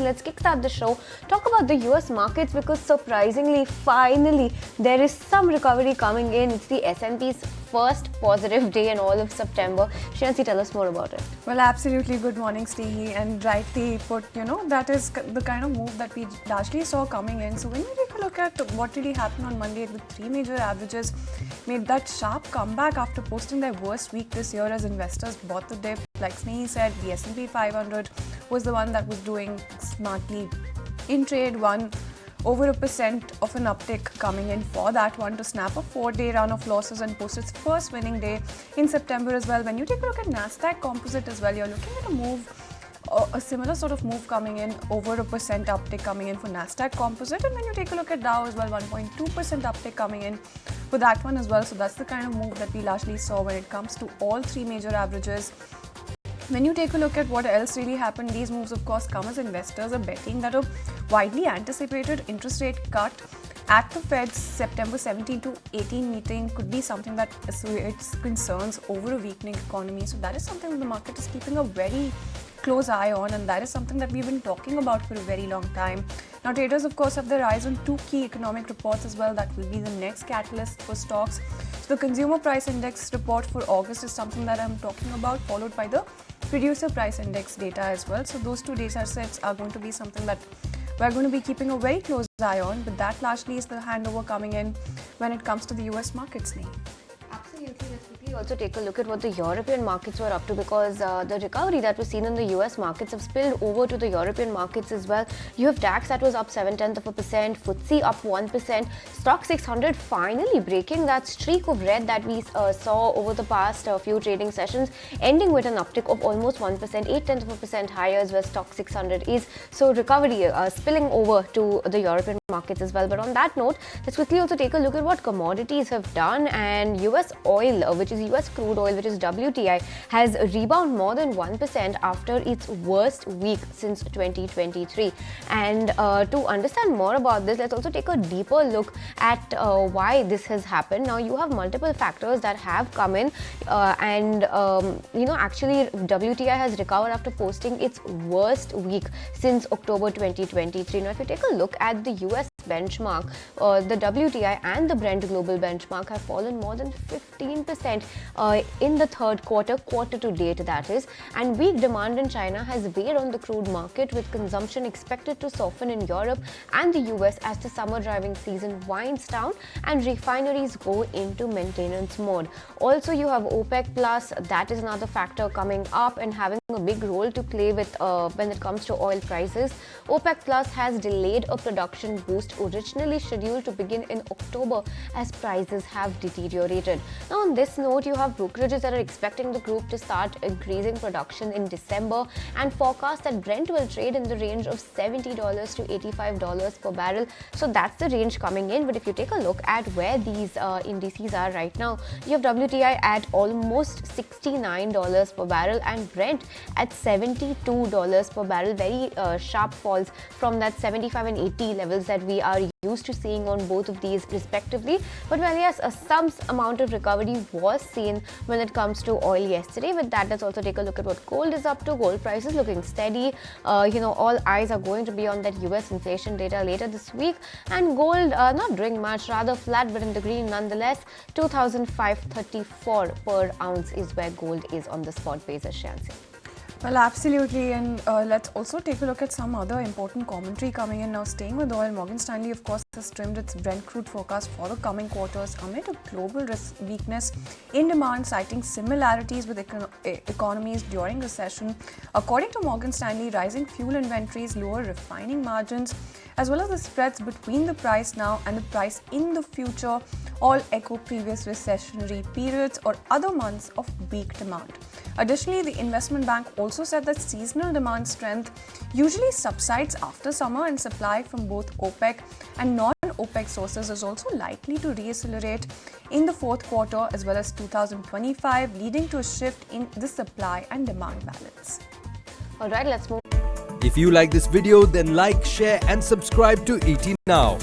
let's kickstart the show. Talk about the US markets because surprisingly, finally, there is some recovery coming in. It's the S&P's first positive day in all of September. Shreyanshi, tell us more about it. Well, absolutely. Good morning, Stehi. And rightly put, that is the kind of move that we largely saw coming in. So when we take a look at what really happened on Monday, the three major averages made that sharp comeback after posting their worst week this year as investors bought the dip. Like Snehi said, the S&P 500 was the one that was doing smartly in trade, won over 1% of an uptick coming in for that one to snap a 4-day run of losses and post its first winning day in September as well. When you take a look at Nasdaq Composite as well, you're looking at a move, a similar sort of move coming in, over 1% uptick coming in for Nasdaq Composite. And when you take a look at Dow as well, 1.2% uptick coming in for that one as well. So that's the kind of move that we largely saw when it comes to all three major averages. When you take a look at what else really happened, these moves of course come as investors are betting that a widely anticipated interest rate cut at the Fed's September 17 to 18 meeting could be something that assuages concerns over a weakening economy. So that is something that the market is keeping a very close eye on, and that is something that we've been talking about for a very long time. Now, traders of course have their eyes on two key economic reports as well that will be the next catalyst for stocks. So the Consumer Price Index report for August is something that I'm talking about, followed by the Producer Price Index data as well. So those two data sets are going to be something that we're going to be keeping a very close eye on, but that largely is the handover coming in when it comes to the US markets, Neil. Absolutely. Let's quickly also take a look at what the European markets were up to, because the recovery that was seen in the US markets have spilled over to the European markets as well. You have DAX that was up 0.7%, FTSE up 1%, Stock 600 finally breaking that streak of red that we saw over the past few trading sessions, ending with an uptick of almost 1%, 0.8% higher as well. Stock 600 is. So recovery spilling over to the European markets as well. But on that note, let's quickly also take a look at what commodities have done. And US oil, which is US crude oil, which is WTI, has rebounded more than 1% after its worst week since 2023. And to understand more about this, let's also take a deeper look at why this has happened. Now, you have multiple factors that have come in, actually WTI has recovered after posting its worst week since October 2023. Now, if you take a look at the US benchmark, the WTI and the Brent global benchmark have fallen more than 15% in the third quarter to date, that is. And weak demand in China has weighed on the crude market, with consumption expected to soften in Europe and the US as the summer driving season winds down and refineries go into maintenance mode. Also, you have OPEC Plus, that is another factor coming up and having a big role to play with when it comes to oil prices. OPEC Plus has delayed a production boost originally scheduled to begin in October as prices have deteriorated. Now, on this note, you have brokerages that are expecting the group to start increasing production in December and forecast that Brent will trade in the range of $70 to $85 per barrel. So that's the range coming in. But if you take a look at where these indices are right now, you have WTI at almost $69 per barrel and Brent at $72 per barrel. Very sharp falls from that 75 and 80 levels that we are used to seeing on both of these respectively. But well, yes, some amount of recovery was seen when it comes to oil yesterday. With that, let's also take a look at what gold is up to. Gold prices looking steady. All eyes are going to be on that US inflation data later this week, and gold not doing much, rather flat but in the green nonetheless. 2,534 per ounce is where gold is on the spot basis, Shreyanshi. Well, absolutely, and let's also take a look at some other important commentary coming in. Now, staying with oil, Morgan Stanley, of course, has trimmed its Brent crude forecast for the coming quarters amid a global weakness in demand, citing similarities with economies during recession. According to Morgan Stanley, rising fuel inventories, lower refining margins, as well as the spreads between the price now and the price in the future, all echo previous recessionary periods or other months of weak demand. Additionally, the investment bank also said that seasonal demand strength usually subsides after summer, and supply from both OPEC and non-OPEC sources is also likely to reaccelerate in the fourth quarter as well as 2025, leading to a shift in the supply and demand balance. All right, let's move. If you like this video, then like, share and subscribe to ET Now.